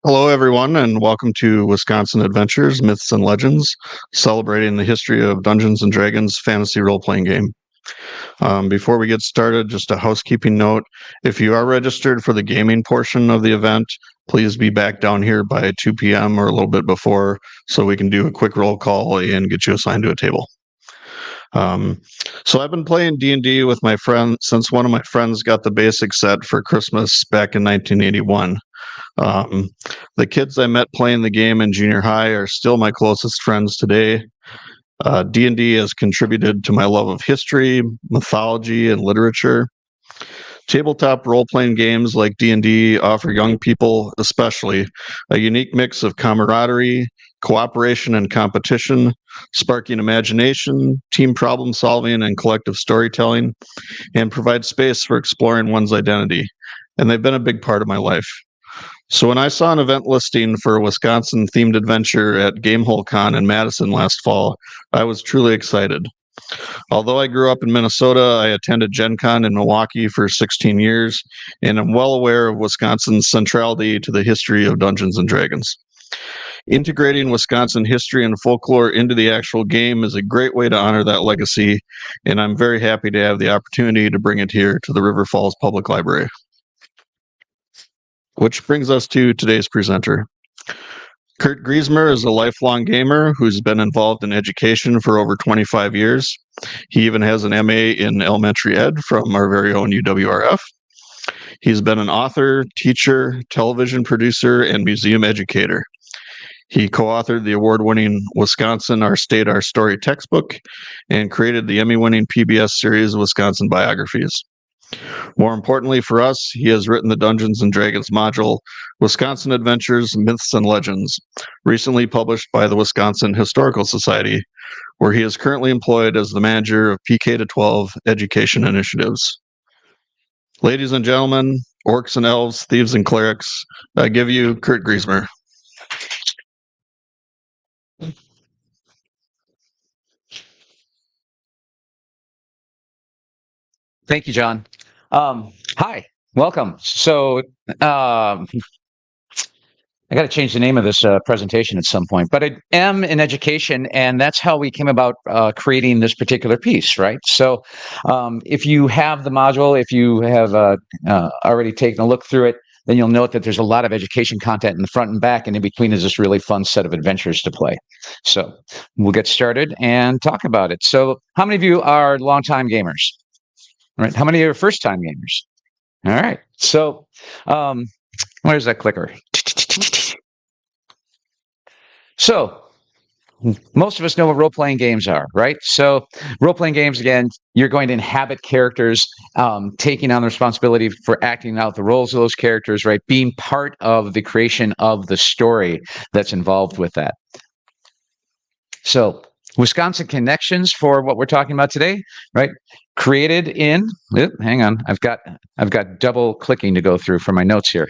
Hello, everyone, and welcome to Wisconsin Adventures, Myths and Legends, celebrating the history of Dungeons and Dragons fantasy role playing game. Before we get started, just a housekeeping note. If you are registered for the gaming portion of the event, please be back down here by 2 p.m. or a little bit before so we can do a quick roll call and get you assigned to a table. So I've been playing D&D with my friend since one of my friends got the basic set for Christmas back in 1981. The kids I met playing the game in junior high are still my closest friends today. D&D has contributed to my love of history, mythology, and literature. Tabletop role-playing games like D&D offer young people, especially, a unique mix of camaraderie, cooperation, and competition, sparking imagination, team problem solving, and collective storytelling, and provide space for exploring one's identity. And they've been a big part of my life. So when I saw an event listing for a Wisconsin-themed adventure at Gamehole Con in Madison last fall, I was truly excited. Although I grew up in Minnesota, I attended Gen Con in Milwaukee for 16 years, and I'm well aware of Wisconsin's centrality to the history of Dungeons and Dragons. Integrating Wisconsin history and folklore into the actual game is a great way to honor that legacy, and I'm very happy to have the opportunity to bring it here to the River Falls Public Library. Which brings us to today's presenter. Kurt Griesemer is a lifelong gamer who's been involved in education for over 25 years. He even has an MA in elementary ed from our very own UWRF. He's been an author, teacher, television producer, and museum educator. He co-authored the award-winning Wisconsin, Our State, Our Story textbook and created the Emmy-winning PBS series Wisconsin Biographies. More importantly for us, he has written the Dungeons and Dragons module, Wisconsin Adventures, Myths and Legends, recently published by the Wisconsin Historical Society, where he is currently employed as the manager of PK-12 education initiatives. Ladies and gentlemen, orcs and elves, thieves and clerics, I give you Kurt Griesemer. Thank you, John. Hi, welcome. So, I got to change the name of this presentation at some point, but I am in education, and that's how we came about creating this particular piece, right? So, if you have the module, if you have already taken a look through it, then you'll note that there's a lot of education content in the front and back, and in between is this really fun set of adventures to play. So, we'll get started and talk about it. So, how many of you are longtime gamers? All right. How many are first-time gamers? All right. So, where's that clicker? So, most of us know what role-playing games are, right? So, role-playing games, again, you're going to inhabit characters, taking on the responsibility for acting out the roles of those characters, right? Being part of the creation of the story that's involved with that. So, Wisconsin connections for what we're talking about today, right? Created in, hang on, I've got double clicking to go through for my notes here.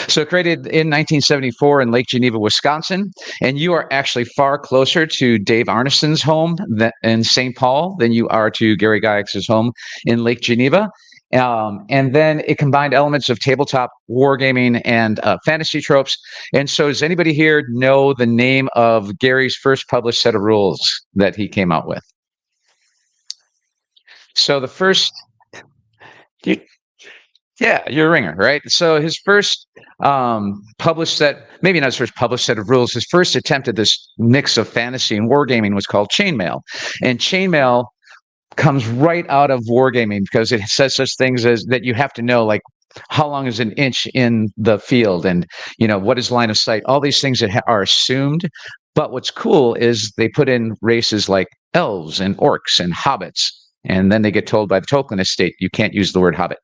So created in 1974 in Lake Geneva, Wisconsin, and you are actually far closer to Dave Arneson's home in St. Paul than you are to Gary Gygax's home in Lake Geneva. And then it combined elements of tabletop wargaming and fantasy tropes. And so does anybody here know the name of Gary's first published set of rules that he came out with? So the first, yeah, you're a ringer, right? So his first published set, maybe not his first published set of rules, his first attempt at this mix of fantasy and wargaming was called Chainmail. And Chainmail comes right out of wargaming because it says such things as that you have to know, like how long is an inch in the field, and what is line of sight. All these things that are assumed. But what's cool is they put in races like elves and orcs and hobbits, and then they get told by the Tolkien estate you can't use the word hobbit,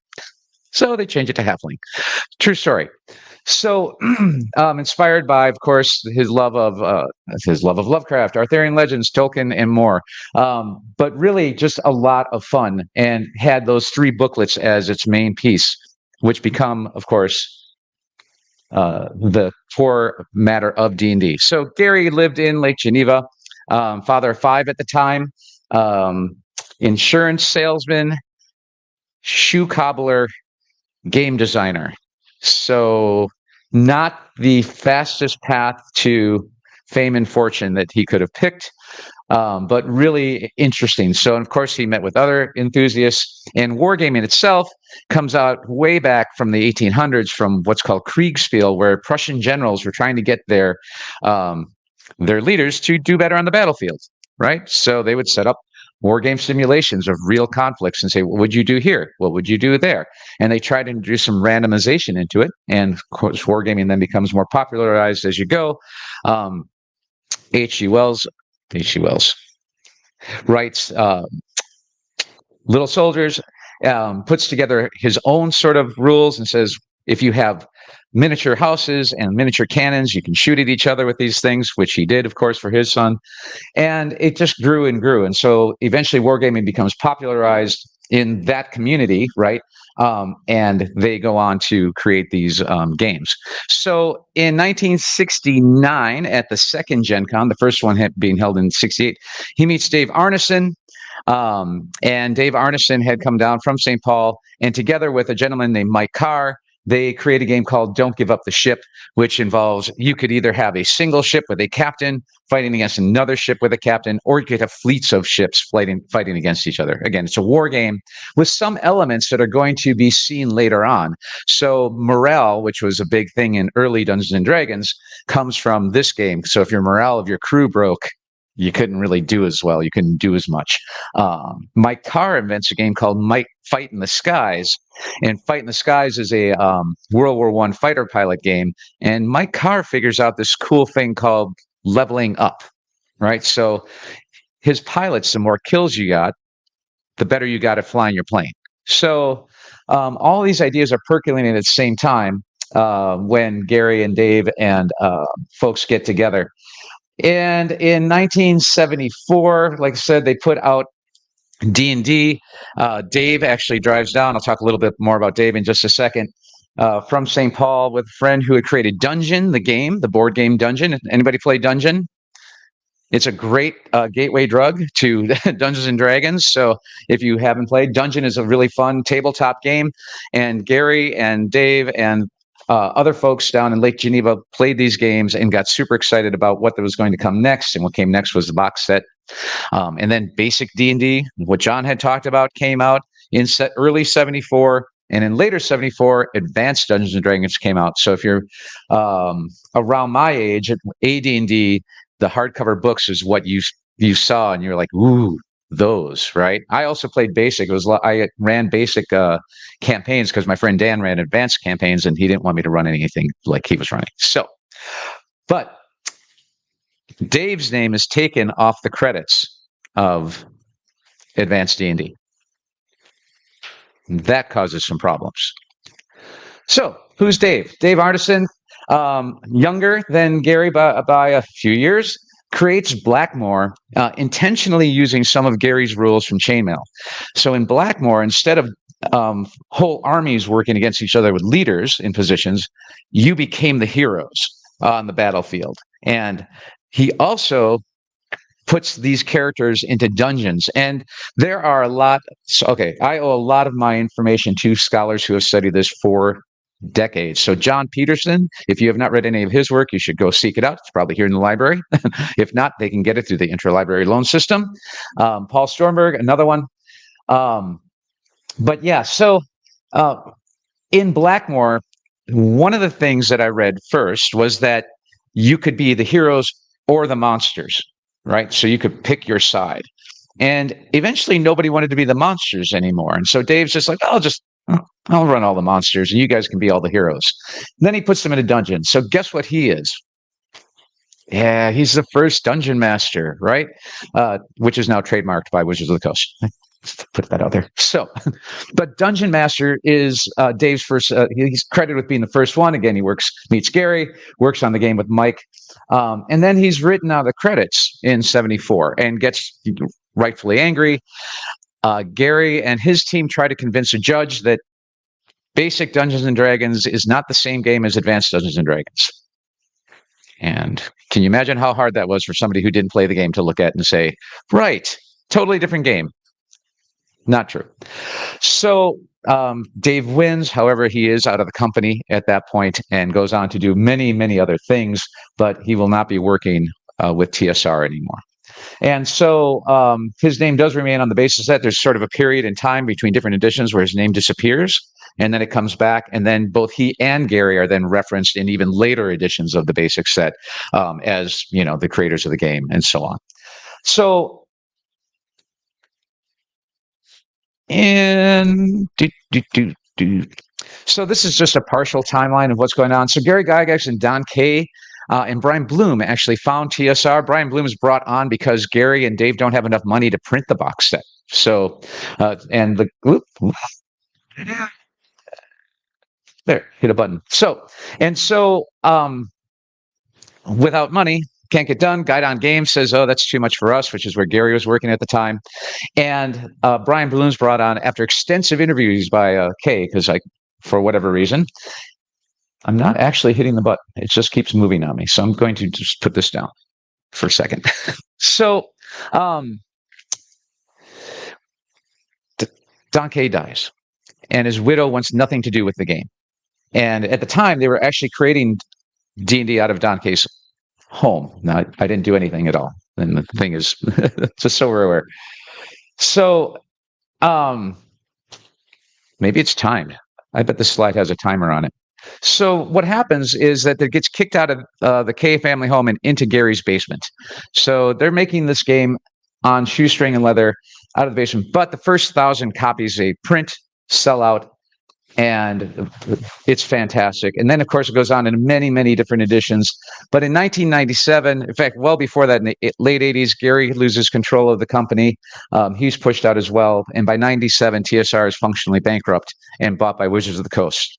so they change it to halfling. True story. So, inspired by, of course, his love of Lovecraft, Arthurian legends, Tolkien, and more. But really, just a lot of fun, and had those 3 booklets as its main piece, which become, of course, the core matter of D&D. So, Gary lived in Lake Geneva, father of 5 at the time, insurance salesman, shoe cobbler, game designer. So not the fastest path to fame and fortune that he could have picked, but really interesting. So, of course, he met with other enthusiasts, and wargaming itself comes out way back from the 1800s from what's called Kriegspiel, where Prussian generals were trying to get their leaders to do better on the battlefield, right? So they would set up war game simulations of real conflicts and say, what would you do here? What would you do there? And they try to introduce some randomization into it. And of course, wargaming then becomes more popularized as you go. H.G. Wells writes Little Soldiers, puts together his own sort of rules and says, if you have miniature houses and miniature cannons, you can shoot at each other with these things, which he did, of course, for his son. And it just grew and grew. And so eventually wargaming becomes popularized in that community, right? And they go on to create these games. So in 1969, at the second Gen Con, the first one being held in 68, he meets Dave Arneson. And Dave Arneson had come down from St. Paul, and together with a gentleman named Mike Carr, they create a game called Don't Give Up the Ship, which involves you could either have a single ship with a captain fighting against another ship with a captain, or you could have fleets of ships fighting against each other. Again, it's a war game with some elements that are going to be seen later on. So morale, which was a big thing in early Dungeons and Dragons, comes from this game. So if your morale of your crew broke, you couldn't really do as well. You couldn't do as much. Mike Carr invents a game called Fight in the Skies. And Fight in the Skies is a World War I fighter pilot game. And Mike Carr figures out this cool thing called leveling up, right? So his pilots, the more kills you got, the better you got at flying your plane. So all these ideas are percolating at the same time when Gary and Dave and folks get together. And in 1974, like I said, they put out D&D. Dave actually drives down. I'll talk a little bit more about Dave in just a second. From St. Paul with a friend who had created Dungeon, the game, the board game Dungeon. Anybody play Dungeon? It's a great gateway drug to Dungeons and Dragons. So if you haven't played, Dungeon is a really fun tabletop game. And Gary and Dave and other folks down in Lake Geneva played these games and got super excited about what was going to come next. And what came next was the box set. And then basic D&D, what John had talked about, came out in early 74. And in later 74, advanced Dungeons and Dragons came out. So if you're around my age, AD&D, the hardcover books is what you saw, and you're like, ooh, those, right? I also played basic. I ran basic campaigns because my friend Dan ran advanced campaigns, and he didn't want me to run anything like he was running. So, but Dave's name is taken off the credits of advanced D&D. That causes some problems. So, who's Dave? Dave Arneson, younger than Gary by a few years, creates Blackmore, intentionally using some of Gary's rules from Chainmail. So in Blackmore, instead of whole armies working against each other with leaders in positions, you became the heroes on the battlefield. And he also puts these characters into dungeons. And there are a lot. I owe a lot of my information to scholars who have studied this for decades. So John Peterson, if you have not read any of his work, you should go seek it out. It's probably here in the library. If not, they can get it through the interlibrary loan system. Paul Stormberg, another one. But yeah, so in Blackmore, one of the things that I read first was that you could be the heroes or the monsters, right? So you could pick your side. And eventually nobody wanted to be the monsters anymore. And so Dave's just like, I'll run all the monsters and you guys can be all the heroes. And then he puts them in a dungeon. So guess what he is? Yeah, he's the first dungeon master, right? Which is now trademarked by Wizards of the Coast. Put that out there. So, but Dungeon Master is Dave's first. He's credited with being the first one. Again, he meets Gary, works on the game with Mike, and then he's written out the credits in '74 and gets rightfully angry. Gary and his team try to convince a judge that basic Dungeons and Dragons is not the same game as advanced Dungeons and Dragons. And can you imagine how hard that was for somebody who didn't play the game to look at and say, right, totally different game? Not true. So Dave wins. However, he is out of the company at that point and goes on to do many, many other things, but he will not be working with TSR anymore. And so his name does remain on the basis that there's sort of a period in time between different editions where his name disappears, and then it comes back, and then both he and Gary are then referenced in even later editions of the basic set as, the creators of the game and so on. So, so this is just a partial timeline of what's going on. So Gary Gygax and Don Kay and Brian Bloom actually found TSR. Brian Bloom is brought on because Gary and Dave don't have enough money to print the box set. So, there, hit a button. So, without money, can't get done. Guidon Games says, oh, that's too much for us, which is where Gary was working at the time. And Brian Bloom's brought on after extensive interviews by Kay, because for whatever reason, I'm not actually hitting the button. It just keeps moving on me. So I'm going to just put this down for a second. So Don Kay dies, and his widow wants nothing to do with the game. And at the time, they were actually creating D&D out of Don Kay's home. Now, I didn't do anything at all. And the thing is, just so we're aware. So maybe it's timed. I bet this slide has a timer on it. So what happens is that it gets kicked out of the Kay family home and into Gary's basement. So they're making this game on shoestring and leather out of the basement. But the first 1,000 copies they print, sell out, and it's fantastic. And then, of course, it goes on in many, many different editions. But in 1997, in fact, well before that, in the late 80s, Gary loses control of the company. He's pushed out as well. And by 97, TSR is functionally bankrupt and bought by Wizards of the Coast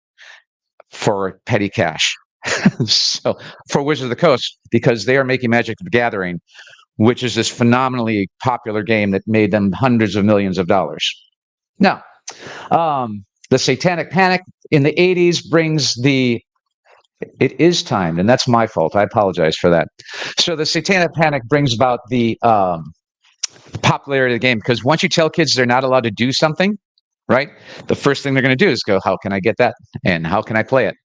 for petty cash. So for Wizards of the Coast, because they are making Magic the Gathering, which is this phenomenally popular game that made them hundreds of millions of dollars. Now, the Satanic Panic in the 80s brings it is timed, and that's my fault. I apologize for that. So the Satanic Panic brings about the popularity of the game, because once you tell kids they're not allowed to do something, right, the first thing they're going to do is go, how can I get that? And how can I play it?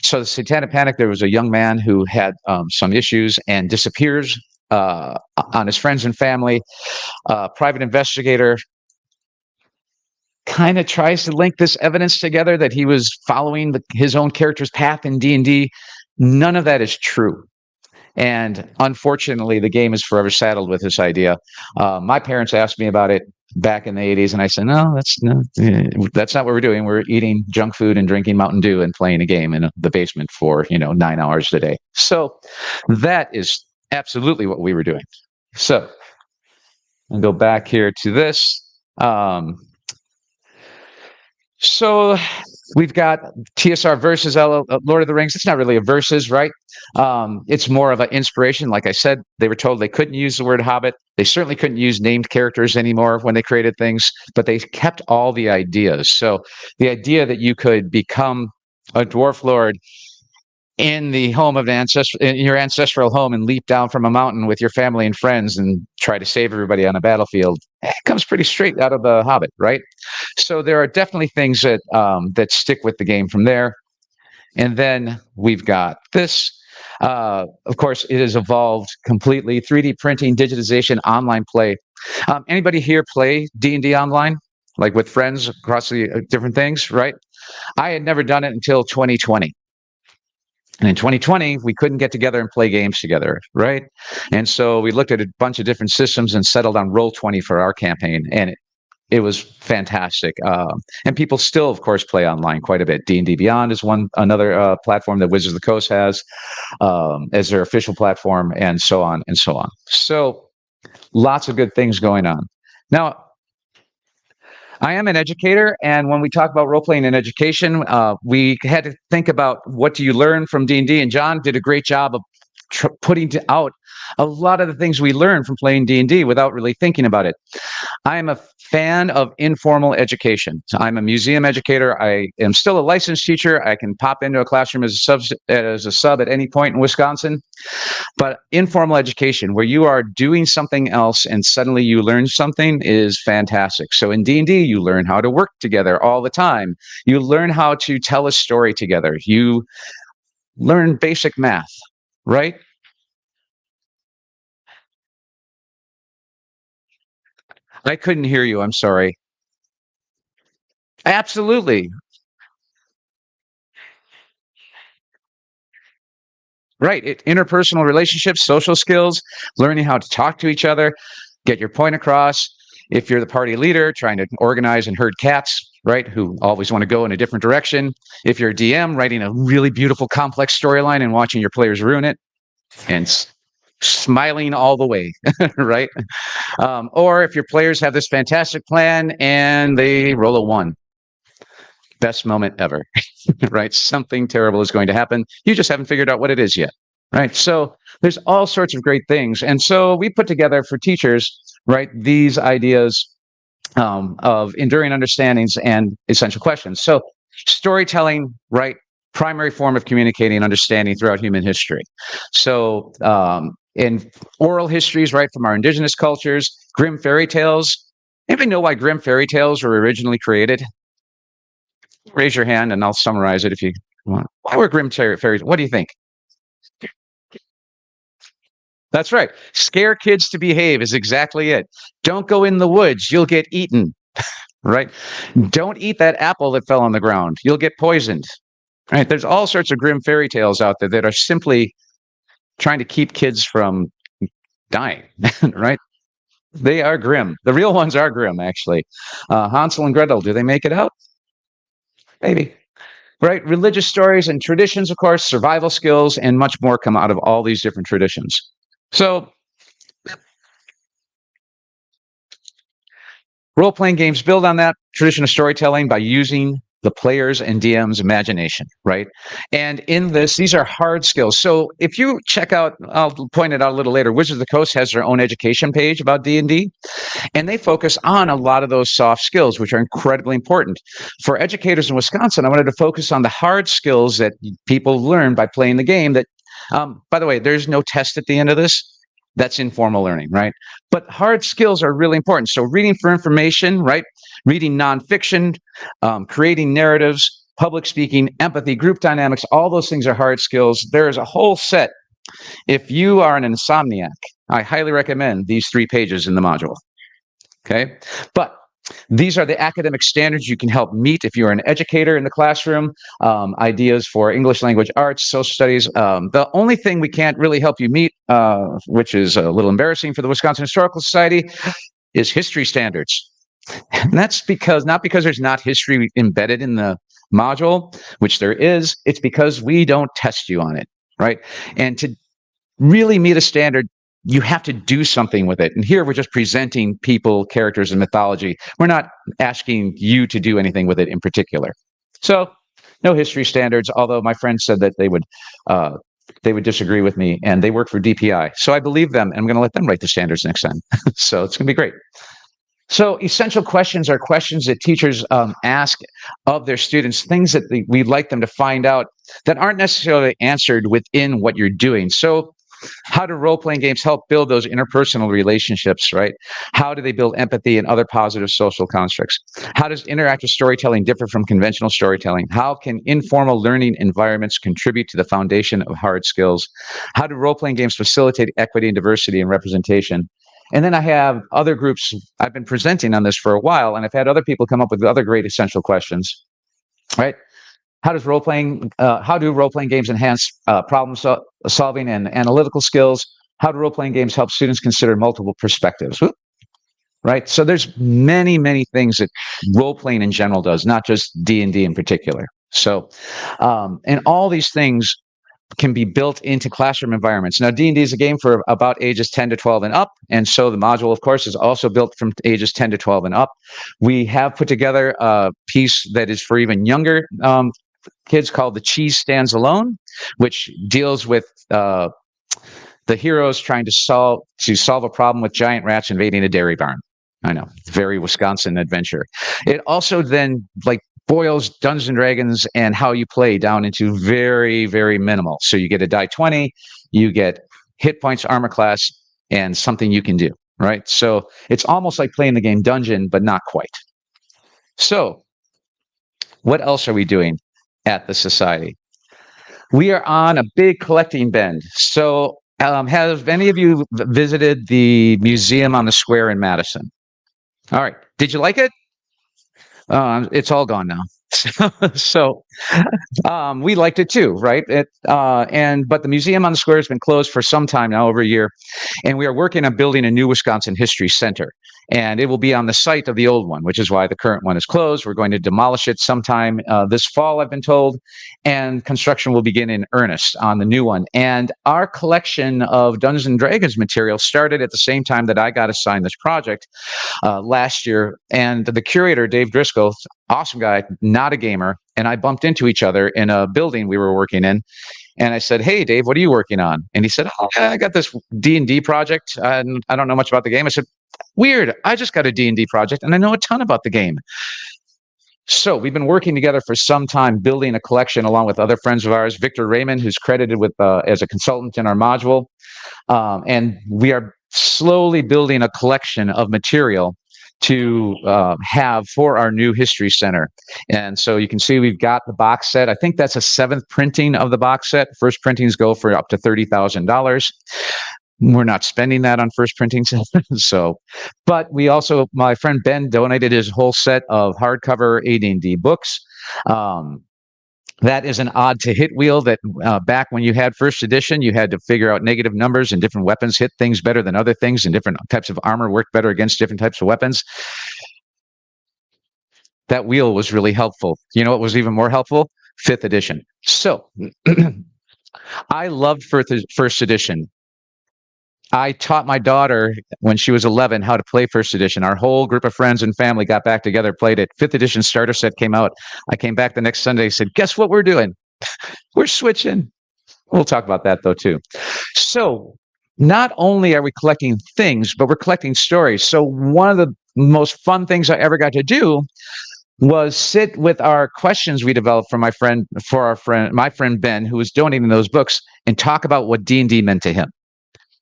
So the Satanic Panic, there was a young man who had some issues and disappears on his friends and family. Private investigator kind of tries to link this evidence together that he was following his own character's path in D&D. None of that is true. And unfortunately, the game is forever saddled with this idea. My parents asked me about it back in the 80s, and I said, no, that's not what we're doing. We're eating junk food and drinking Mountain Dew and playing a game in the basement for 9 hours a day. So that is absolutely what we were doing. So I'll go back here to this. So we've got TSR versus Lord of the Rings. It's not really a versus, right? It's more of an inspiration. Like I said, they were told they couldn't use the word Hobbit. They certainly couldn't use named characters anymore when they created things, but they kept all the ideas. So the idea that you could become a dwarf lord in the home of in your ancestral home and leap down from a mountain with your family and friends and try to save everybody on a battlefield, it comes pretty straight out of the Hobbit, right? So there are definitely things that stick with the game from there. And then we've got this. Of course, it has evolved completely. 3D printing, digitization, online play. Anybody here play D&D online, like with friends across the different things, right? I had never done it until 2020. And in 2020, we couldn't get together and play games together, right? And so we looked at a bunch of different systems and settled on Roll20 for our campaign, and it was fantastic. And people still, of course, play online quite a bit. D&D Beyond is another platform that Wizards of the Coast has as their official platform, and so on and so on. So lots of good things going on. Now, I am an educator, and when we talk about role-playing in education, we had to think about what do you learn from D&D, and John did a great job of putting out a lot of the things we learned from playing D&D without really thinking about it. I'm a fan of informal education. So I'm a museum educator. I am still a licensed teacher. I can pop into a classroom as a sub at any point in Wisconsin. But informal education, where you are doing something else and suddenly you learn something, is fantastic. So in D&D, you learn how to work together all the time. You learn how to tell a story together. You learn basic math, right? I couldn't hear you. I'm sorry. Absolutely. Right. Interpersonal relationships, social skills, learning how to talk to each other, get your point across. If you're the party leader, trying to organize and herd cats, right, who always want to go in a different direction. If you're a DM, writing a really beautiful, complex storyline and watching your players ruin it and smiling all the way, right? Or if your players have this fantastic plan and they roll a one, best moment ever, right? Something terrible is going to happen. You just haven't figured out what it is yet, right? So there's all sorts of great things. And so we put together for teachers, right, these ideas of enduring understandings and essential questions. So storytelling, right, primary form of communicating and understanding throughout human history. So in oral histories, right, from our indigenous cultures, grim fairy tales. Anybody know why grim fairy tales were originally created? Raise your hand and I'll summarize it if you want. Why were grim fairies? What do you think? That's right. Scare kids to behave is exactly it. Don't go in the woods. You'll get eaten, right? Don't eat that apple that fell on the ground. You'll get poisoned. Right? There's all sorts of grim fairy tales out there that are simply trying to keep kids from dying, right? They are grim. The real ones are grim, actually. Hansel and Gretel, do they make it out? Maybe. Right? Religious stories and traditions, of course, survival skills, and much more come out of all these different traditions. So, role playing games build on that tradition of storytelling by using the player's and DM's imagination, right? And in this, these are hard skills. So if you check out, I'll point it out a little later, Wizards of the Coast has their own education page about D&D, and they focus on a lot of those soft skills, which are incredibly important. For educators in Wisconsin, I wanted to focus on the hard skills that people learn by playing the game that, by the way, there's no test at the end of this. That's informal learning, right? But hard skills are really important. So reading for information, right? Reading nonfiction, creating narratives, public speaking, empathy, group dynamics, all those things are hard skills. There is a whole set. If you are an insomniac, I highly recommend these 3 pages in the module. Okay. But these are the academic standards you can help meet if you're an educator in the classroom, ideas for English language arts, social studies. The only thing we can't really help you meet, which is a little embarrassing for the Wisconsin Historical Society, is history standards. And that's not because there's not history embedded in the module, which there is. It's because we don't test you on it, right? And to really meet a standard, you have to do something with it. And here we're just presenting people, characters, and mythology. We're not asking you to do anything with it in particular. So no history standards, although my friends said that they would disagree with me, and they work for DPI. So I believe them, and I'm going to let them write the standards next time. So it's going to be great. So essential questions are questions that teachers ask of their students, things that we'd like them to find out that aren't necessarily answered within what you're doing. So how do role-playing games help build those interpersonal relationships, right? How do they build empathy and other positive social constructs? How does interactive storytelling differ from conventional storytelling? How can informal learning environments contribute to the foundation of hard skills? How do role-playing games facilitate equity and diversity and representation? And then I have other groups. I've been presenting on this for a while, and I've had other people come up with other great essential questions, right? How do role-playing games enhance solving and analytical skills? How do role-playing games help students consider multiple perspectives? Right? So there's many, many things that role-playing in general does, not just D&D in particular. So, and all these things can be built into classroom environments. Now, D&D is a game for about ages 10 to 12 and up. And so the module, of course, is also built from ages 10 to 12 and up. We have put together a piece that is for even younger kids called The Cheese Stands Alone, which deals with the heroes trying to solve a problem with giant rats invading a dairy barn. I know, very Wisconsin adventure. It also then boils Dungeons and Dragons and how you play down into very, very minimal. So you get a die 20, you get hit points, armor class, and something you can do, right? So it's almost like playing the game Dungeon, but not quite. So what else are we doing at the society? We are on a big collecting bend. So have any of you visited the museum on the square in Madison? All right. Did you like it? It's all gone now. So we liked it too, right? But the museum on the square has been closed for some time now, over a year, and we are working on building a new Wisconsin History Center, and it will be on the site of the old one, which is why the current one is closed. We're going to demolish it sometime this fall, I've been told, and construction will begin in earnest on the new one. And our collection of Dungeons and Dragons material started at the same time that I got assigned this project last year, and the curator, Dave Driscoll, awesome guy, not a gamer, and I bumped into each other in a building we were working in. And I said, "Hey, Dave, what are you working on?" And he said, "Oh, yeah, I got this D&D project, and I don't know much about the game." I said, "Weird, I just got a D&D project, and I know a ton about the game." So we've been working together for some time, building a collection along with other friends of ours, Victor Raymond, who's credited with as a consultant in our module. And we are slowly building a collection of material to have for our new history center. And so you can see we've got the box set. I think that's a 7th printing of the box set. First printings go for up to $30,000. We're not spending that on first printings. But we also, my friend Ben donated his whole set of hardcover AD&D books. That is an odd to hit wheel that back when you had first edition, you had to figure out negative numbers and different weapons hit things better than other things, and different types of armor worked better against different types of weapons. That wheel was really helpful. You know what was even more helpful? 5th edition. So I loved first edition. I taught my daughter when she was 11 how to play first edition. Our whole group of friends and family got back together, played it. 5th edition starter set came out. I came back the next Sunday, said, "Guess what we're doing? We're switching." We'll talk about that though too. So not only are we collecting things, but we're collecting stories. So one of the most fun things I ever got to do was sit with our questions we developed for my friend Ben, who was donating those books, and talk about what D&D meant to him.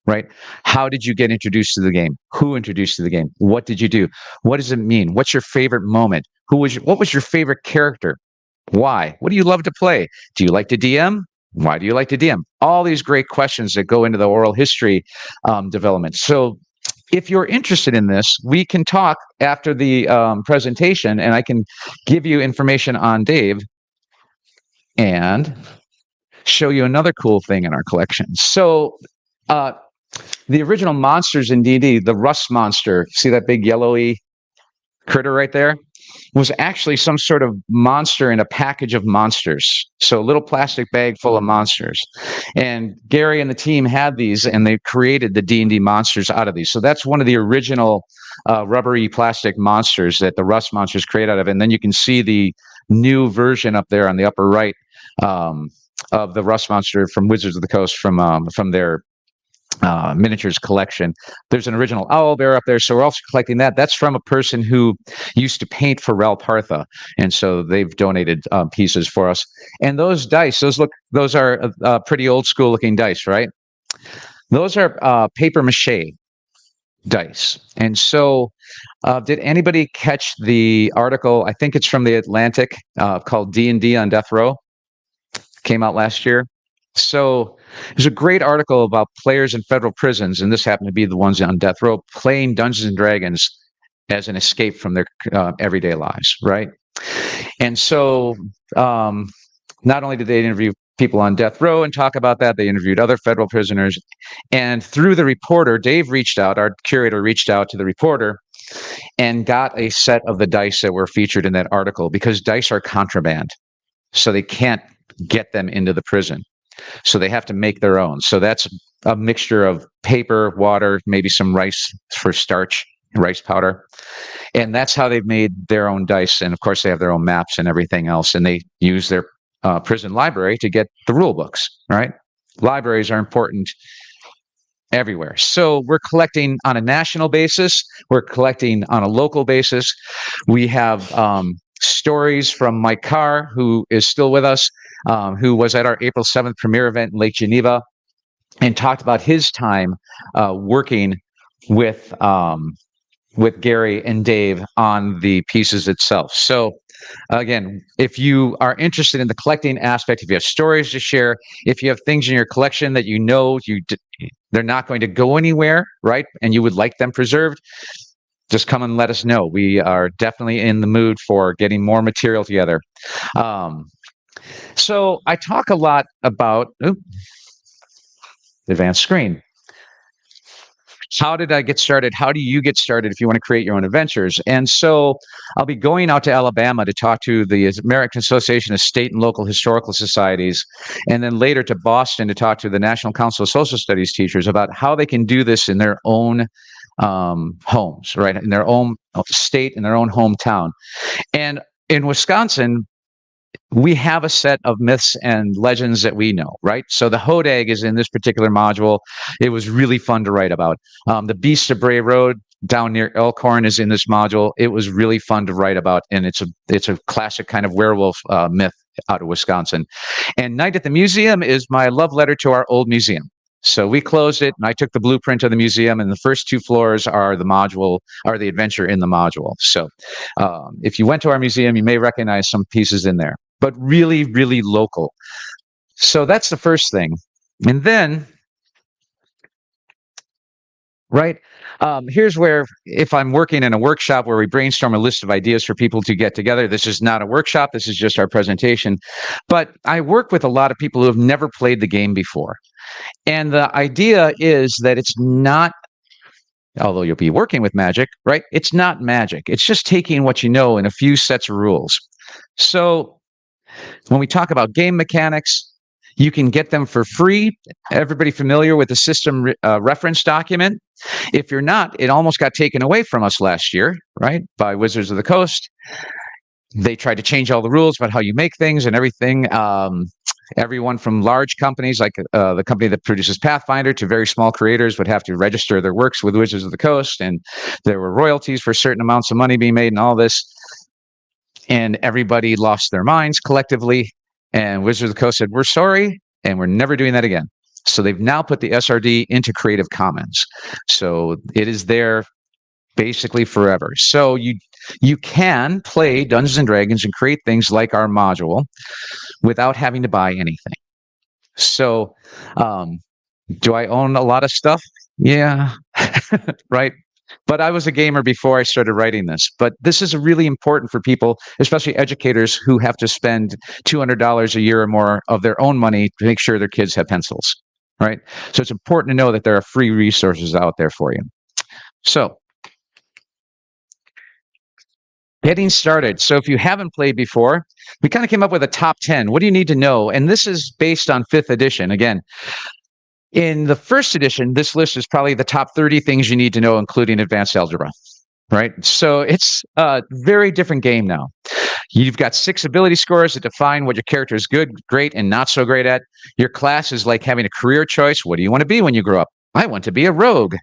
Right? How did you get introduced to the game? Who introduced you to the game? What did you do? What does it mean? What's your favorite moment? What was your favorite character? Why? What do you love to play? Do you like to DM? Why do you like to DM? All these great questions that go into the oral history development. So if you're interested in this, we can talk after the presentation, and I can give you information on Dave and show you another cool thing in our collection. So the original monsters in D&D, the rust monster, see that big yellowy critter right there, was actually some sort of monster in a package of monsters. So a little plastic bag full of monsters. And Gary and the team had these, and they created the D&D monsters out of these. So that's one of the original rubbery plastic monsters that the rust monsters create out of. And then you can see the new version up there on the upper right of the rust monster from Wizards of the Coast from their miniatures collection. There's an original owl bear up there, so we're also collecting that. That's from a person who used to paint for Rel Partha, and so they've donated pieces for us. And those dice, those are pretty old school looking dice, right? Those are paper mache dice. And so did anybody catch the article? I think it's from the Atlantic called D&D on Death Row. Came out last year. So there's a great article about players in federal prisons, and this happened to be the ones on death row, playing Dungeons and Dragons as an escape from their everyday lives, right? And so not only did they interview people on death row and talk about that, they interviewed other federal prisoners. And through the reporter, Dave reached out, our curator reached out to the reporter and got a set of the dice that were featured in that article, because dice are contraband. So they can't get them into the prison. So they have to make their own. So that's a mixture of paper, water, maybe some rice for starch, rice powder. And that's how they've made their own dice. And of course, they have their own maps and everything else. And they use their prison library to get the rule books, right? Libraries are important everywhere. So we're collecting on a national basis. We're collecting on a local basis. We have stories from Mike Carr, who is still with us, who was at our April 7th premiere event in Lake Geneva and talked about his time working with Gary and Dave on the pieces itself. So again, if you are interested in the collecting aspect, if you have stories to share, if you have things in your collection that they're not going to go anywhere, right, and you would like them preserved, just come and let us know. We are definitely in the mood for getting more material together. So I talk a lot about advanced screen. How did I get started? How do you get started if you want to create your own adventures? And so I'll be going out to Alabama to talk to the American Association of State and Local Historical Societies, and then later to Boston to talk to the National Council of Social Studies teachers about how they can do this in their own homes, right? In their own state, in their own hometown. And in Wisconsin, we have a set of myths and legends that we know, right? So the Hodag is in this particular module. It was really fun to write about. The Beast of Bray Road down near Elkhorn is in this module. It was really fun to write about, and it's a classic kind of werewolf myth out of Wisconsin. And Night at the Museum is my love letter to our old museum. So we closed it, and I took the blueprint of the museum, and the first 2 floors are the adventure in the module. So if you went to our museum, you may recognize some pieces in there, but really, really local. So that's the first thing. And then, right, here's where, if I'm working in a workshop where we brainstorm a list of ideas for people to get together, this is not a workshop, this is just our presentation. But I work with a lot of people who have never played the game before. And the idea is that it's not, although you'll be working with magic, right? It's not magic. It's just taking what you know in a few sets of rules. So when we talk about game mechanics, you can get them for free. Everybody familiar with the system reference document? If you're not, it almost got taken away from us last year, right, by Wizards of the Coast. They tried to change all the rules about how you make things and everything. Everyone from large companies like the company that produces Pathfinder to very small creators would have to register their works with Wizards of the Coast, and there were royalties for certain amounts of money being made and all this. And everybody lost their minds collectively, and Wizards of the Coast said, we're sorry, and we're never doing that again. So they've now put the SRD into Creative Commons. So it is there basically forever. So you can play Dungeons and Dragons and create things like our module without having to buy anything. So do I own a lot of stuff? Yeah, right. But I was a gamer before I started writing this. But this is really important for people, especially educators who have to spend $200 a year or more of their own money to make sure their kids have pencils, right? So it's important to know that there are free resources out there for you. So getting started. So if you haven't played before, we kind of came up with a top 10. What do you need to know? And this is based on 5th edition. Again, in the 1st edition, this list is probably the top 30 things you need to know, including advanced algebra, right? So it's a very different game now. You've got 6 ability scores that define what your character is good, great, and not so great at. Your class is like having a career choice. What do you want to be when you grow up? I want to be a rogue.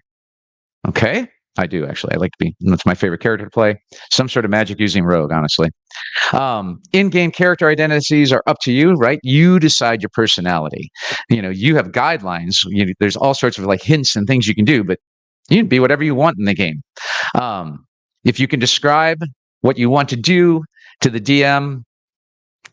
Okay. I do, actually. I like to be. That's my favorite character to play. Some sort of magic using rogue, honestly. In-game character identities are up to you, right? You decide your personality. You have guidelines. There's all sorts of like hints and things you can do, but you can be whatever you want in the game. If you can describe what you want to do to the DM,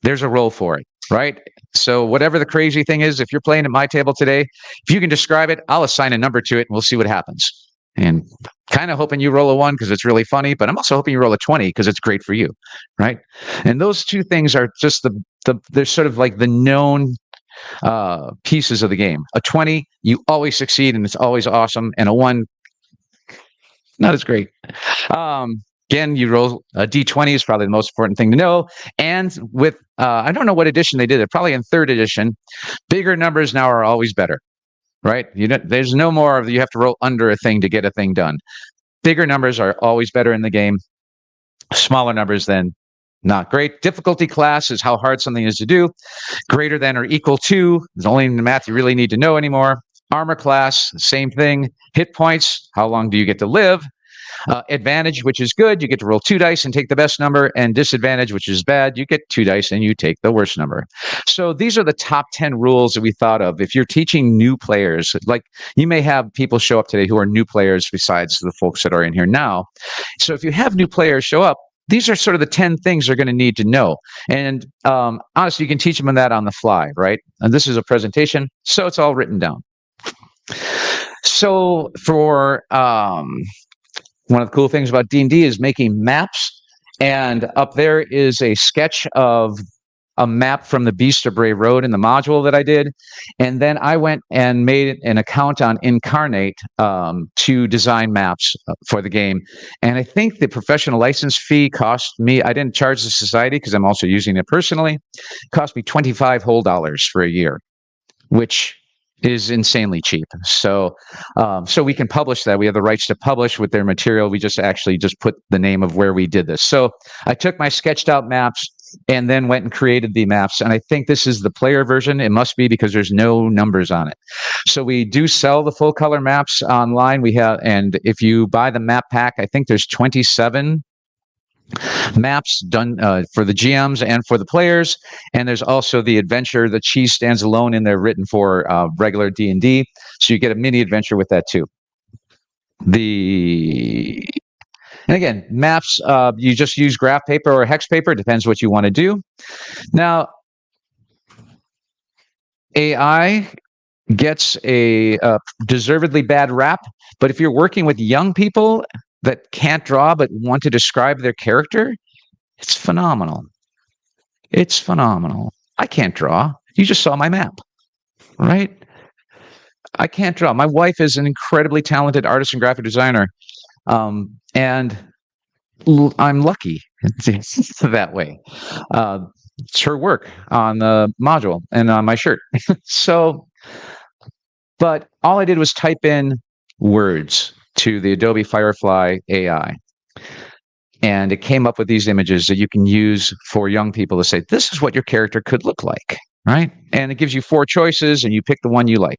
there's a role for it, right? So whatever the crazy thing is, if you're playing at my table today, if you can describe it, I'll assign a number to it and we'll see what happens. And kind of hoping you roll a 1 because it's really funny, but I'm also hoping you roll a 20 because it's great for you, right? And those two things are just they're sort of like the known pieces of the game. A 20, you always succeed and it's always awesome, and a 1, not as great. Again, you roll a D20 is probably the most important thing to know. And with I don't know what edition they did it, probably in 3rd edition, bigger numbers now are always better. Right? There's no more of you have to roll under a thing to get a thing done. Bigger numbers are always better in the game. Smaller numbers, then not great. Difficulty class is how hard something is to do. Greater than or equal to is only in the math you really need to know anymore. Armor class, same thing. Hit points, how long do you get to live? Advantage, which is good, you get to roll 2 dice and take the best number, and disadvantage, which is bad, you get 2 dice and you take the worst number. So these are the top 10 rules that we thought of. If you're teaching new players, like you may have people show up today who are new players besides the folks that are in here now. So if you have new players show up, these are sort of the 10 things they're going to need to know. And honestly, you can teach them that on the fly, right? And this is a presentation, so it's all written down. So for one of the cool things about D&D is making maps, and up there is a sketch of a map from the Beast of Bray Road in the module that I did, and then I went and made an account on Incarnate to design maps for the game, and I think the professional license fee cost me, I didn't charge the society because I'm also using it personally, it cost me $25 whole for a year, which is insanely cheap. So we can publish that. We have the rights to publish with their material. We just put the name of where we did this. So I took my sketched out maps and then went and created the maps. And I think this is the player version. It must be because there's no numbers on it. So we do sell the full color maps online. And if you buy the map pack, I think there's 27 maps done for the GMs and for the players, and there's also the adventure. The cheese stands alone in there, written for regular D&D, so you get a mini adventure with that too. And again, maps, you just use graph paper or hex paper, depends what you want to do. Now, AI gets a deservedly bad rap, but if you're working with young people that can't draw but want to describe their character, it's phenomenal. It's phenomenal. I can't draw. You just saw my map, right? I can't draw. My wife is an incredibly talented artist and graphic designer, and I'm lucky that way. It's her work on the module and on my shirt. But all I did was type in words to the Adobe Firefly AI. And it came up with these images that you can use for young people to say, this is what your character could look like, right? And it gives you 4 choices and you pick the one you like.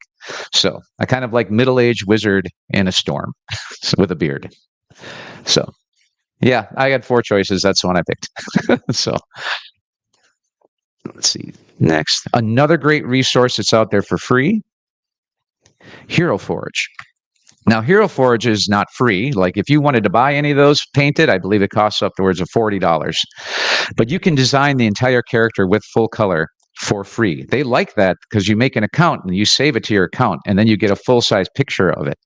So I kind of like middle-aged wizard in a storm with a beard. So yeah, I got 4 choices. That's the one I picked. So let's see. Next, another great resource that's out there for free, Hero Forge. Now, Hero Forge is not free. Like if you wanted to buy any of those painted, I believe it costs upwards of $40. But you can design the entire character with full color for free. They like that because you make an account and you save it to your account, and then you get a full-size picture of it.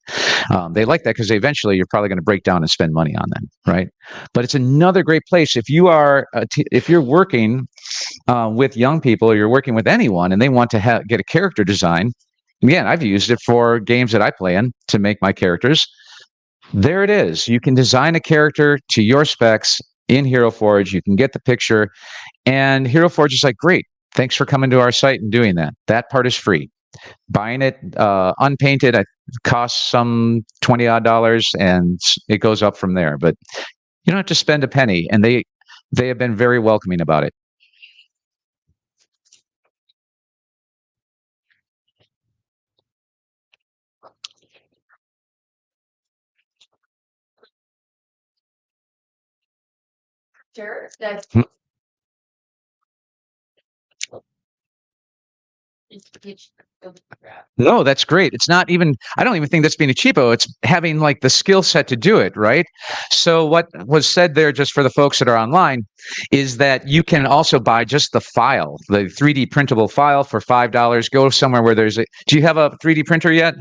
They like that because eventually you're probably going to break down and spend money on them, right? But it's another great place if you are if you're working with young people, or you're working with anyone, and they want to get a character design. Again, I've used it for games that I play in to make my characters. There it is. You can design a character to your specs in Hero Forge. You can get the picture, and Hero Forge is like, great, thanks for coming to our site and doing that. That part is free. Buying it unpainted, it costs some $20 and it goes up from there. But you don't have to spend a penny, and they have been very welcoming about it. Sure. No, that's great. It's not even, I don't even think that's being a cheapo. It's having like the skill set to do it, right? So what was said there, just for the folks that are online, is that you can also buy just the file, the 3D printable file for $5. Go somewhere where do you have a 3D printer yet?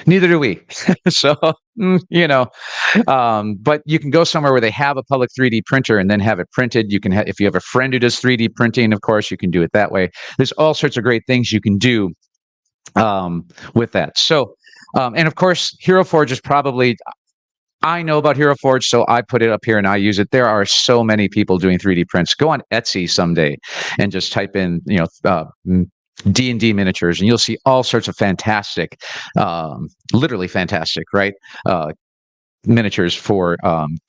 Neither do we. So, but you can go somewhere where they have a public 3D printer and then have it printed. You can if you have a friend who does 3D printing, of course, you can do it that way. There's all sorts of great things you can do with that. So, and of course, Hero Forge is probably, I know about Hero Forge, so I put it up here and I use it. There are so many people doing 3D prints. Go on Etsy someday and just type in, D&D miniatures, and you'll see all sorts of fantastic, literally fantastic, right? Miniatures for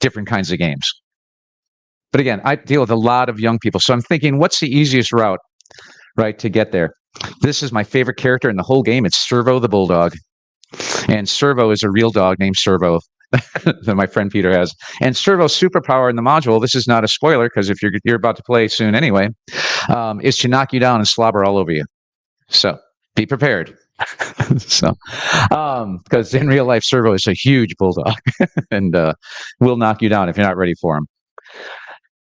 different kinds of games. But again, I deal with a lot of young people, so I'm thinking, what's the easiest route, right, to get there? This is my favorite character in the whole game. It's Servo the Bulldog. And Servo is a real dog named Servo that my friend Peter has. And Servo's superpower in the module, this is not a spoiler because if you're about to play soon anyway, is to knock you down and slobber all over you. So be prepared. So, because in real life, Servo is a huge bulldog and will knock you down if you're not ready for him.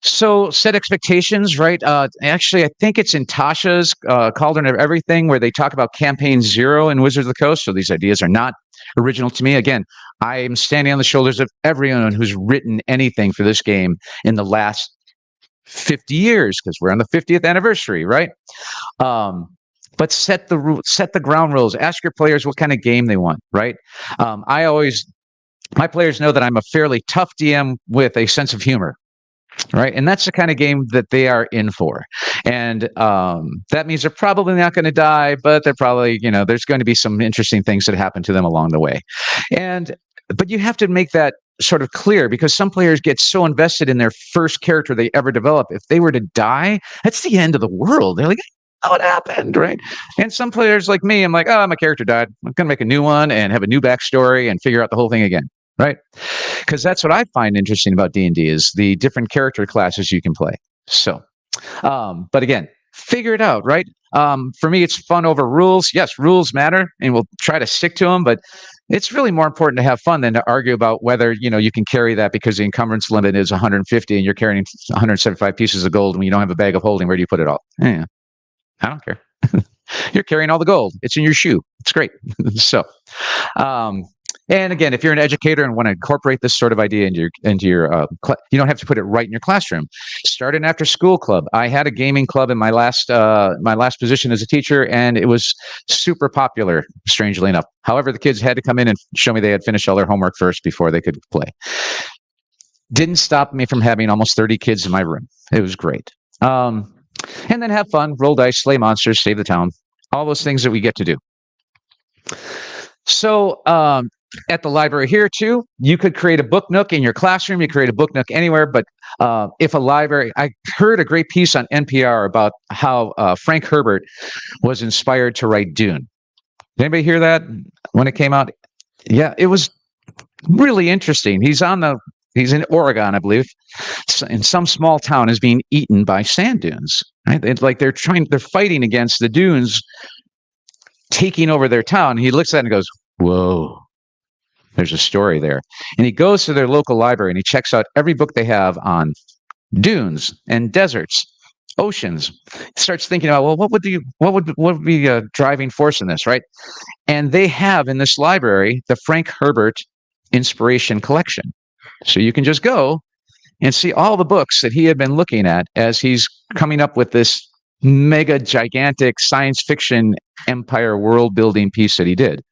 So set expectations, right? Actually, I think it's in Tasha's Cauldron of Everything where they talk about Campaign 0 in Wizards of the Coast. So these ideas are not original to me. Again, I'm standing on the shoulders of everyone who's written anything for this game in the last 50 years because we're on the 50th anniversary, right? But set the ground rules. Ask your players what kind of game they want, right? My players know that I'm a fairly tough DM with a sense of humor. Right. And that's the kind of game that they are in for. And that means they're probably not going to die, but they're probably, there's going to be some interesting things that happen to them along the way. But you have to make that sort of clear because some players get so invested in their first character they ever develop. If they were to die, that's the end of the world. They're like, oh, it happened, right? And some players like me, I'm like, oh, my character died. I'm going to make a new one and have a new backstory and figure out the whole thing again. Right, because that's what I find interesting about D&D is the different character classes you can play. So, but again, figure it out. Right. For me, it's fun over rules. Yes, rules matter, and we'll try to stick to them. But it's really more important to have fun than to argue about whether you can carry that because the encumbrance limit is 150 and you're carrying 175 pieces of gold when you don't have a bag of holding. Where do you put it all? Yeah, I don't care. You're carrying all the gold. It's in your shoe. It's great. So. And again, if you're an educator and want to incorporate this sort of idea into your you don't have to put it right in your classroom. Start an after-school club. I had a gaming club in my last position as a teacher, and it was super popular, strangely enough. However, the kids had to come in and show me they had finished all their homework first before they could play. Didn't stop me from having almost 30 kids in my room. It was great. And then have fun, roll dice, slay monsters, save the town, all those things that we get to do. So, at the library here too, you could create a book nook in your classroom. You create a book nook anywhere. But if a library, I heard a great piece on NPR about how Frank Herbert was inspired to write Dune. Did anybody hear that when it came out? Yeah, it was really interesting. He's in Oregon, I believe, in some small town is being eaten by sand dunes. Right? It's like they're fighting against the dunes taking over their town. He looks at it and goes, whoa. There's a story there. And he goes to their local library and he checks out every book they have on dunes and deserts, oceans. He starts thinking about, well, what would be a driving force in this, right? And they have in this library the Frank Herbert Inspiration Collection. So you can just go and see all the books that he had been looking at as he's coming up with this mega gigantic science fiction empire world building piece that he did.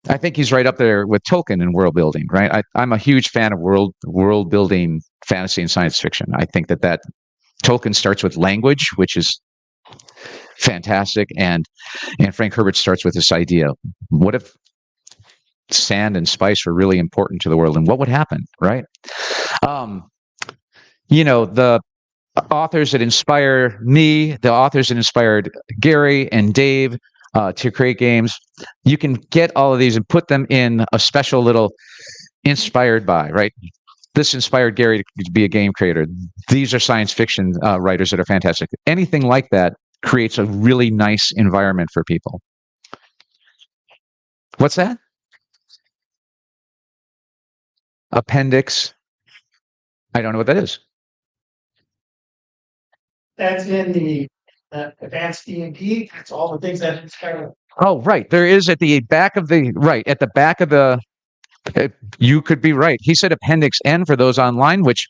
I think he's right up there with Tolkien in world building, right? I'm a huge fan of world building fantasy and science fiction. I think that Tolkien starts with language, which is fantastic, and Frank Herbert starts with this idea: what if sand and spice were really important to the world, and what would happen, right? The authors that inspire me, the authors that inspired Gary and Dave to create games, you can get all of these and put them in a special little inspired by, right? This inspired Gary to be a game creator. These are science fiction writers that are fantastic. Anything like that creates a really nice environment for people. What's that? Appendix. I don't know what that is. That's in the advanced D&D. That's all the things that inspire. Oh, right. There is at the back of the you could be right. He said Appendix N for those online, which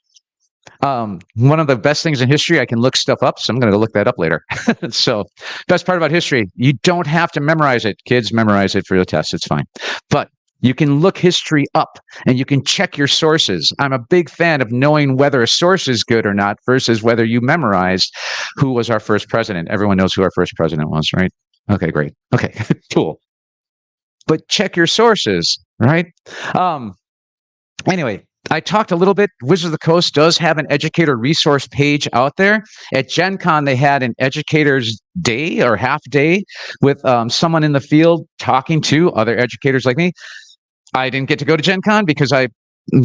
one of the best things in history, I can look stuff up. So I'm going to look that up later. So best part about history, you don't have to memorize it. Kids memorize it for the test. It's fine. But you can look history up and you can check your sources. I'm a big fan of knowing whether a source is good or not versus whether you memorized who was our first president. Everyone knows who our first president was, right? Okay, great. Okay, cool. But check your sources, right? Anyway, I talked a little bit. Wizards of the Coast does have an educator resource page out there. At Gen Con, they had an educator's day or half day with someone in the field talking to other educators like me. I didn't get to go to Gen Con because I'm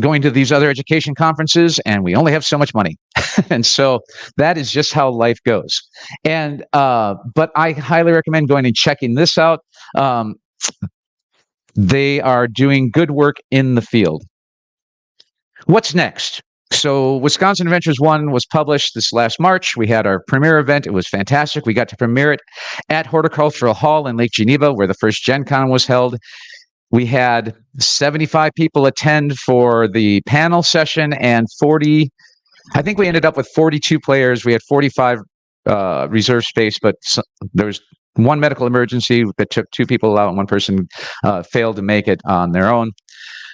going to these other education conferences and we only have so much money. And so that is just how life goes. And but I highly recommend going and checking this out. They are doing good work in the field. What's next? So Wisconsin Adventures 1 was published this last March. We had our premiere event. It was fantastic. We got to premiere it at Horticultural Hall in Lake Geneva, where the first Gen Con was held. We had 75 people attend for the panel session and 40, I think we ended up with 42 players. We had 45 reserve space, but there was one medical emergency that took 2 people out and one person failed to make it on their own.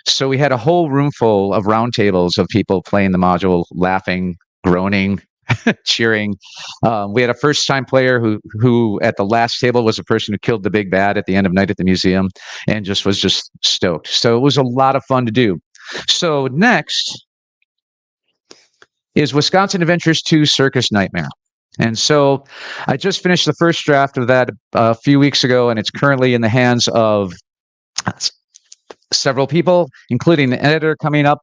So we had a whole room full of roundtables of people playing the module, laughing, groaning, cheering. We had a first-time player who at the last table was a person who killed the big bad at the end of night at the museum and was just stoked. So it was a lot of fun to do. So next is Wisconsin Adventures 2 Circus Nightmare. And so I just finished the first draft of that a few weeks ago, and it's currently in the hands of several people, including the editor coming up,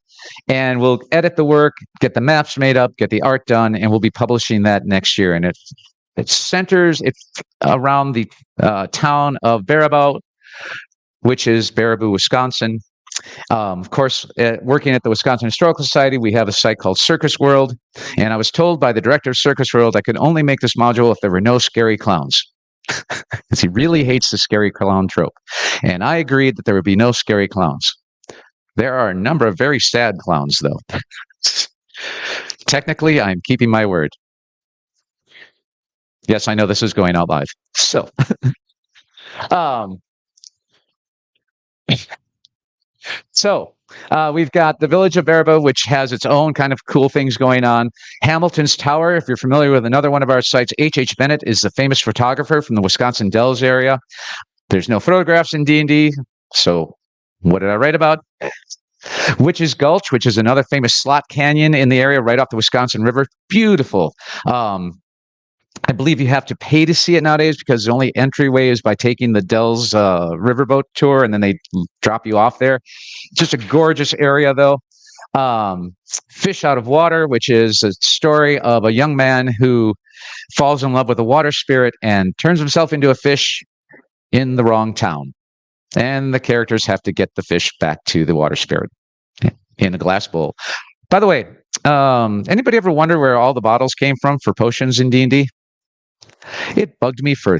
and we'll edit the work, get the maps made up, get the art done, and we'll be publishing that next year. And it centers around the town of Baraboo, which is Baraboo, Wisconsin. Of course, working at the Wisconsin Historical Society, we have a site called Circus World, and I was told by the director of Circus World I could only make this module if there were no scary clowns. Because he really hates the scary clown trope. And I agreed that there would be no scary clowns. There are a number of very sad clowns, though. Technically, I'm keeping my word. Yes, I know this is going out live. So, we've got the Village of Baraboo, which has its own kind of cool things going on. Hamilton's Tower, if you're familiar with another one of our sites, H.H. Bennett is the famous photographer from the Wisconsin Dells area. There's no photographs in D&D, so what did I write about? Witch's Gulch, which is another famous slot canyon in the area right off the Wisconsin River. Beautiful. I believe you have to pay to see it nowadays because the only entryway is by taking the Dells riverboat tour, and then they drop you off there. Just a gorgeous area, though. Fish Out of Water, which is a story of a young man who falls in love with a water spirit and turns himself into a fish in the wrong town. And the characters have to get the fish back to the water spirit in a glass bowl. By the way, anybody ever wonder where all the bottles came from for potions in D&D? It bugged me for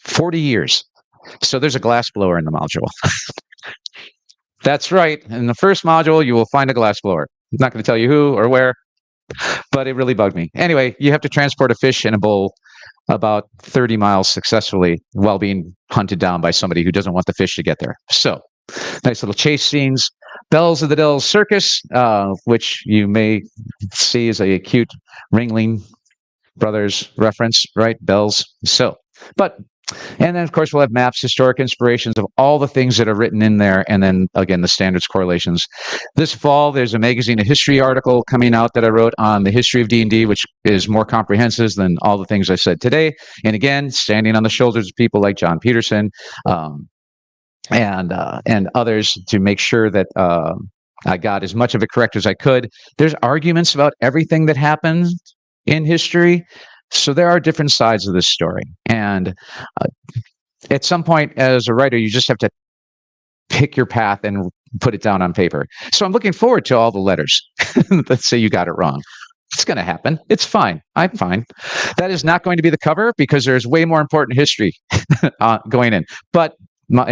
40 years. So there's a glass blower in the module. That's right. In the first module, you will find a glass blower. I'm not going to tell you who or where, but it really bugged me. Anyway, you have to transport a fish in a bowl about 30 miles successfully while being hunted down by somebody who doesn't want the fish to get there. So nice little chase scenes. Bells of the Dells Circus, which you may see as a cute Ringling Brothers reference, right? Bells. So, and then of course we'll have maps, historic inspirations of all the things that are written in there, and then again the standards correlations. This fall there's a magazine of history article coming out that I wrote on the history of D&D, which is more comprehensive than all the things I said today. And again, standing on the shoulders of people like John Peterson and others to make sure that I got as much of it correct as I could. There's arguments about everything that happened in history. So there are different sides of this story. And at some point as a writer, you just have to pick your path and put it down on paper. So I'm looking forward to all the letters that say you got it wrong. It's going to happen. It's fine. I'm fine. That is not going to be the cover because there's way more important history going in. But my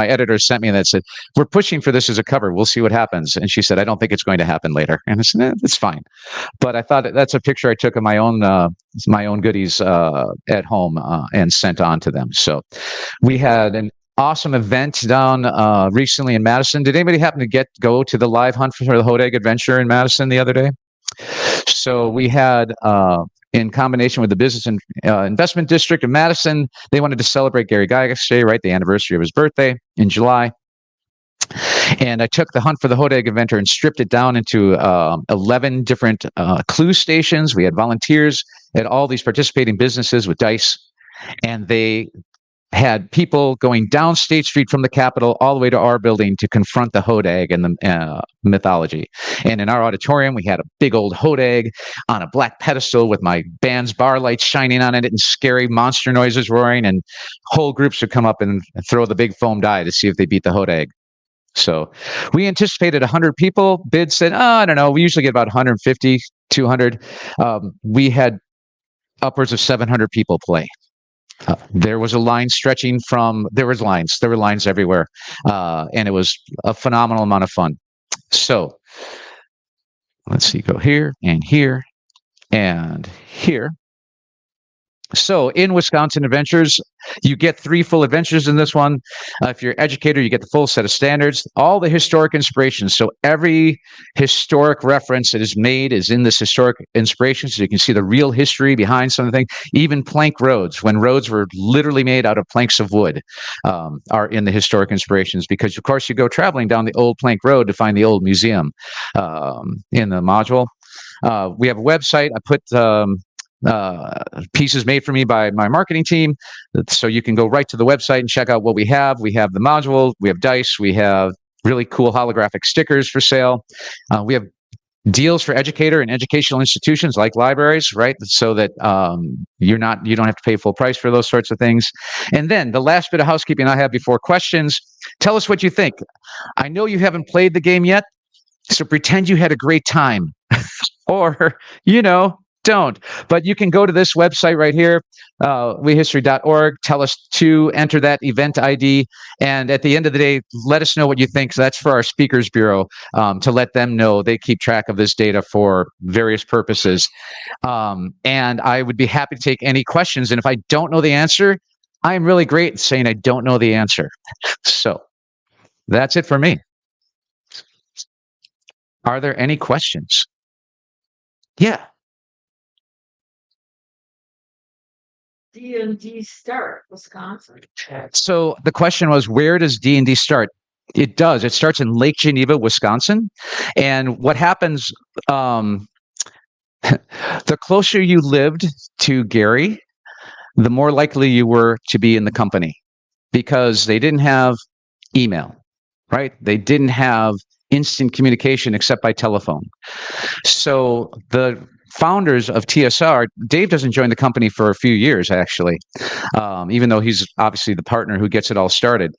editor sent me that said, we're pushing for this as a cover. We'll see what happens. And she said, I don't think it's going to happen later. And I said, it's fine. But I thought that's a picture I took of my own goodies at home and sent on to them. So we had an awesome event down recently in Madison. Did anybody happen to go to the live hunt for the Hodag Adventure in Madison the other day? So we had in combination with the Business and Investment District of Madison, they wanted to celebrate Gary Gygax Day, right, the anniversary of his birthday in July. And I took the Hunt for the Hodag Adventure and stripped it down into 11 different clue stations. We had volunteers at all these participating businesses with dice, and they had people going down State Street from the Capitol all the way to our building to confront the Hodag and the mythology. And in our auditorium, we had a big old Hodag on a black pedestal with my band's bar lights shining on it and scary monster noises roaring, and whole groups would come up and throw the big foam die to see if they beat the Hodag. So we anticipated 100 people. Bid said, I don't know. We usually get about 150, 200. We had upwards of 700 people play. There was a line stretching from, there were lines everywhere. And it was a phenomenal amount of fun. So let's see, go here and here and here. So in Wisconsin Adventures, you get 3 full adventures in this one. If you're an educator, you get the full set of standards, all the historic inspirations. So every historic reference that is made is in this historic inspiration. So you can see the real history behind something. Even plank roads, when roads were literally made out of planks of wood, are in the historic inspirations, because of course you go traveling down the old plank road to find the old museum in the module. We have a website. I put pieces made for me by my marketing team, so you can go right to the website and check out what we have. We have the module, we have dice, we have really cool holographic stickers for sale. We have deals for educator and educational institutions like libraries, right? So that you don't have to pay full price for those sorts of things. And then the last bit of housekeeping I have before questions: tell us what you think. I know you haven't played the game yet, so pretend you had a great time, or don't. But you can go to this website right here, wehistory.org. Tell us to enter that event ID. And at the end of the day, let us know what you think. So that's for our Speakers Bureau, to let them know. They keep track of this data for various purposes. And I would be happy to take any questions. And if I don't know the answer, I'm really great at saying I don't know the answer. So that's it for me. Are there any questions? Yeah. D&D start, Wisconsin. So the question was, where does D&D start? It does. It starts in Lake Geneva, Wisconsin. And what happens, the closer you lived to Gary, the more likely you were to be in the company, because they didn't have email, right? They didn't have instant communication except by telephone. So the founders of TSR, Dave doesn't join the company for a few years, actually, even though he's obviously the partner who gets it all started.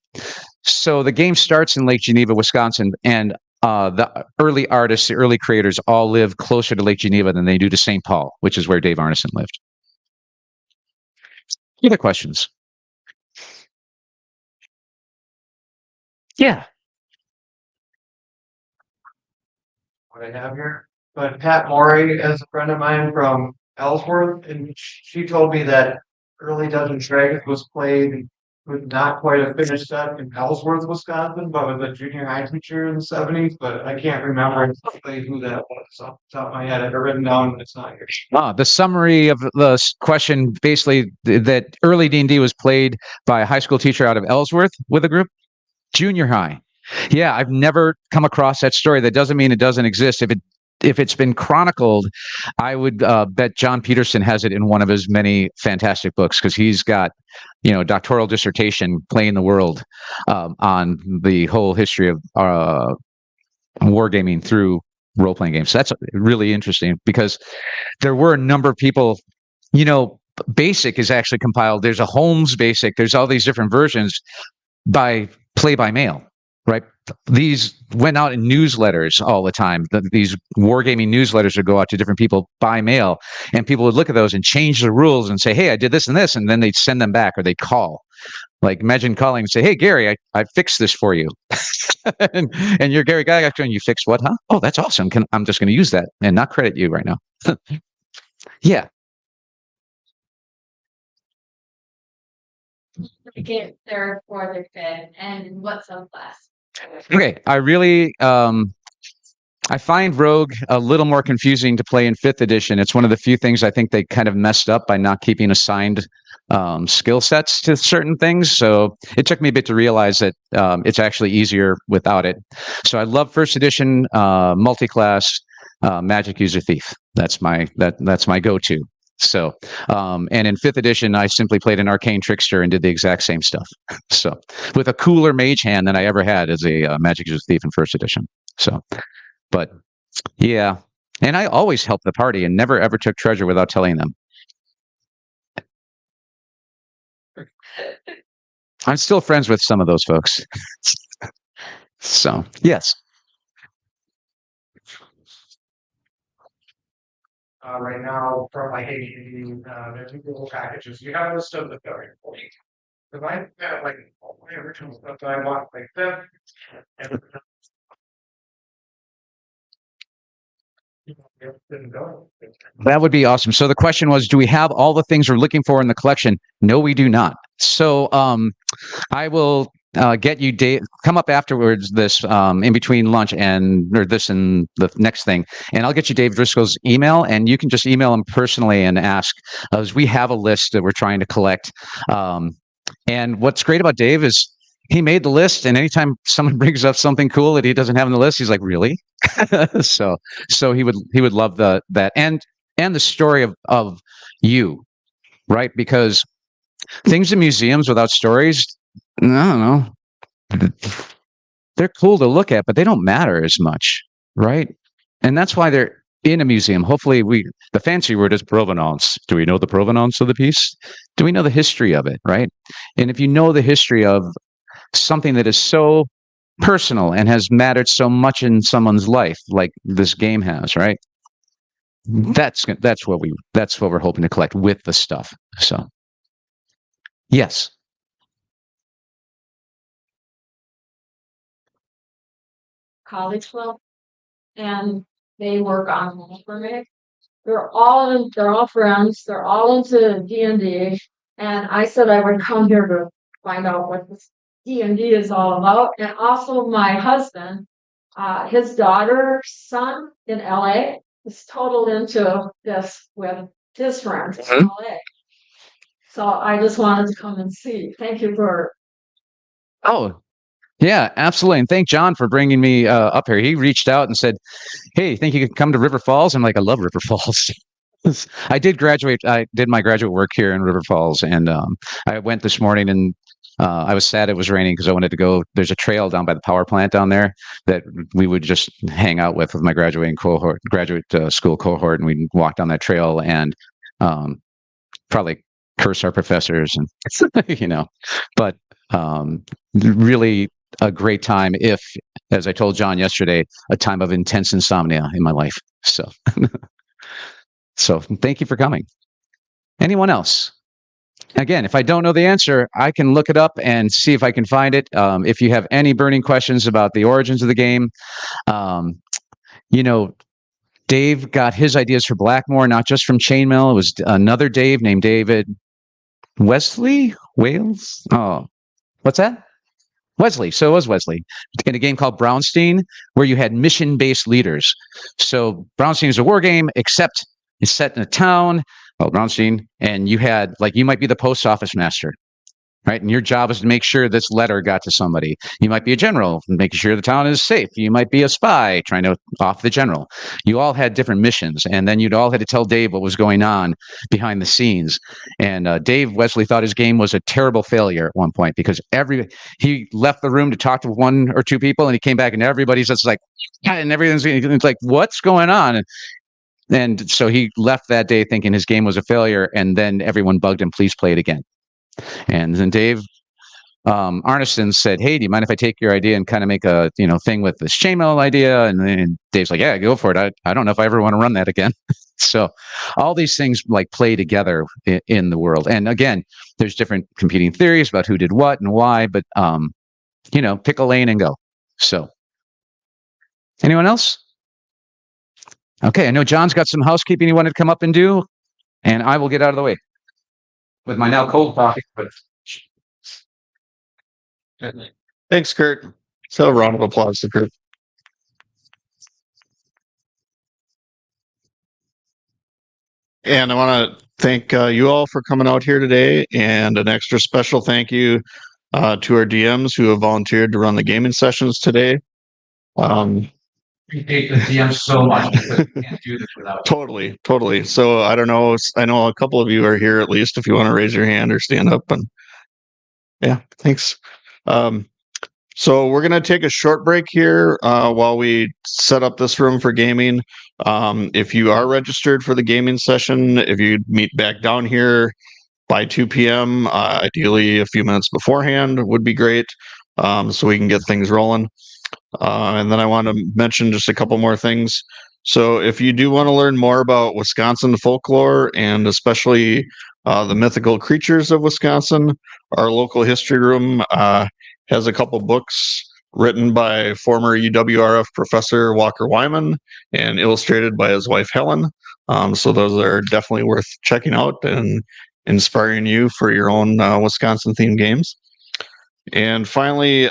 So the game starts in Lake Geneva, Wisconsin, and the early artists, the early creators, all live closer to Lake Geneva than they do to St. Paul, which is where Dave Arneson lived. Other questions? Yeah. What I have here. But Pat Morey is a friend of mine from Ellsworth, and she told me that early Dungeons and Dragons was played with not quite a finished set in Ellsworth, Wisconsin, but with a junior high teacher in the 70s. But I can't remember exactly who that was. So off the top of my head, I have it written down, and it's not here. The summary of the question, basically, that early D&D was played by a high school teacher out of Ellsworth with a group. Junior high. Yeah, I've never come across that story. That doesn't mean it doesn't exist. If it's been chronicled, I would bet John Peterson has it in one of his many fantastic books, because he's got, doctoral dissertation playing the world on the whole history of wargaming through role-playing games. So that's really interesting, because there were a number of people, Basic is actually compiled. There's a Holmes Basic. There's all these different versions by play-by-mail, right? These went out in newsletters all the time. These wargaming newsletters would go out to different people by mail, and people would look at those and change the rules and say, hey, I did this and this, and then they'd send them back, or they'd call. Like, imagine calling and say, hey, Gary, I fixed this for you. and you're Gary Gygax, and you fixed what, huh? Oh, that's awesome. I'm just going to use that and not credit you right now. Yeah. Get third, fourth, or fifth, and what subclass? Okay, I really I find Rogue a little more confusing to play in 5th edition. It's one of the few things I think they kind of messed up by not keeping assigned skill sets to certain things. So it took me a bit to realize that it's actually easier without it. So I love first edition multi-class Magic User Thief. That's my go-to. So, and in 5th edition, I simply played an Arcane Trickster and did the exact same stuff. So, with a cooler mage hand than I ever had as a Magic User Thief in 1st edition. So, but yeah, and I always helped the party and never ever took treasure without telling them. I'm still friends with some of those folks. So, yes. Right now, from my AD, there's Google packages. You have a list of the very important. If I got like all my original stuff that I want, like that, and didn't go. That would be awesome. So the question was, do we have all the things we're looking for in the collection? No, we do not. So I will get you Dave. Come up afterwards. This in between lunch or this and the next thing, and I'll get you Dave Driscoll's email, and you can just email him personally and ask. As we have a list that we're trying to collect. And what's great about Dave is he made the list, and anytime someone brings up something cool that he doesn't have on the list, he's like, "Really?" so he would love that and the story of you, right? Because things in museums without stories, I don't know, they're cool to look at, but they don't matter as much, right? And that's why they're in a museum. Hopefully, the fancy word is provenance. Do we know the provenance of the piece? Do we know the history of it, right? And if you know the history of something that is so personal and has mattered so much in someone's life, like this game has, right? That's what we're hoping to collect with the stuff. So, yes. College club, and they work on home for me. They're all friends. They're all into D&D, and I said I would come here to find out what this D&D is all about. And also my husband, his daughter's son in LA is total into this with his friends in LA. So I just wanted to come and see. Thank you for. Oh, yeah, absolutely. And thank John for bringing me up here. He reached out and said, "Hey, think you could come to River Falls?" I'm like, "I love River Falls." I did graduate. I did my graduate work here in River Falls, and I went this morning, and I was sad it was raining because I wanted to go. There's a trail down by the power plant down there that we would just hang out with my graduate school cohort, and we'd walk down that trail and probably curse our professors and but really a great time, if, as I told John yesterday, a time of intense insomnia in my life. So thank you for coming. Anyone else? Again, if I don't know the answer, I can look it up and see if I can find it. If you have any burning questions about the origins of the game, Dave got his ideas for Blackmore, not just from Chainmail. It was another Dave named David Wesley Wales. Oh, what's that? Wesley. So it was Wesley in a game called Brownstein, where you had mission-based leaders. So Brownstein is a war game, except it's set in a town called Brownstein, and you might be the post office master, right? And your job is to make sure this letter got to somebody. You might be a general, making sure the town is safe. You might be a spy, trying to off the general. You all had different missions, and then you'd all had to tell Dave what was going on behind the scenes. And Dave Wesley thought his game was a terrible failure at one point because he left the room to talk to one or two people, and he came back, and everybody's just like, and everything's like, what's going on? And so he left that day thinking his game was a failure, and then everyone bugged him, please play it again. And then Dave Arneson said, "Hey, do you mind if I take your idea and kind of make a thing with this chainmail idea?" And Dave's like, "Yeah, go for it. I don't know if I ever want to run that again." So all these things like play together in the world. And again, there's different competing theories about who did what and why, but pick a lane and go. So anyone else? Okay, I know John's got some housekeeping he wanted to come up and do, and I will get out of the way with my now cold coffee. But Thanks, Kurt. So a round of applause to Kurt. And I want to thank you all for coming out here today, and an extra special thank you to our DMs who have volunteered to run the gaming sessions today. Appreciate the DM so much because we can't do this without you. Totally. So I don't know. I know a couple of you are here at least. If you want to raise your hand or stand up, and yeah, thanks. So we're gonna take a short break here while we set up this room for gaming. If you are registered for the gaming session, if you meet back down here by 2 p.m., ideally a few minutes beforehand would be great, so we can get things rolling. And then I want to mention just a couple more things. So if you do want to learn more about Wisconsin folklore and especially the mythical creatures of Wisconsin, our local history room has a couple books written by former UWRF professor Walker Wyman and illustrated by his wife Helen. So those are definitely worth checking out and inspiring you for your own Wisconsin themed games. And finally,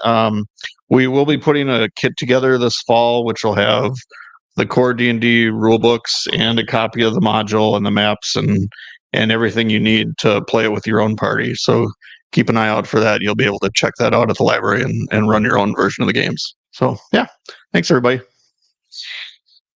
we will be putting a kit together this fall, which will have the core D&D rule books and a copy of the module and the maps and everything you need to play it with your own party. So keep an eye out for that. You'll be able to check that out at the library and run your own version of the games. So yeah, thanks everybody.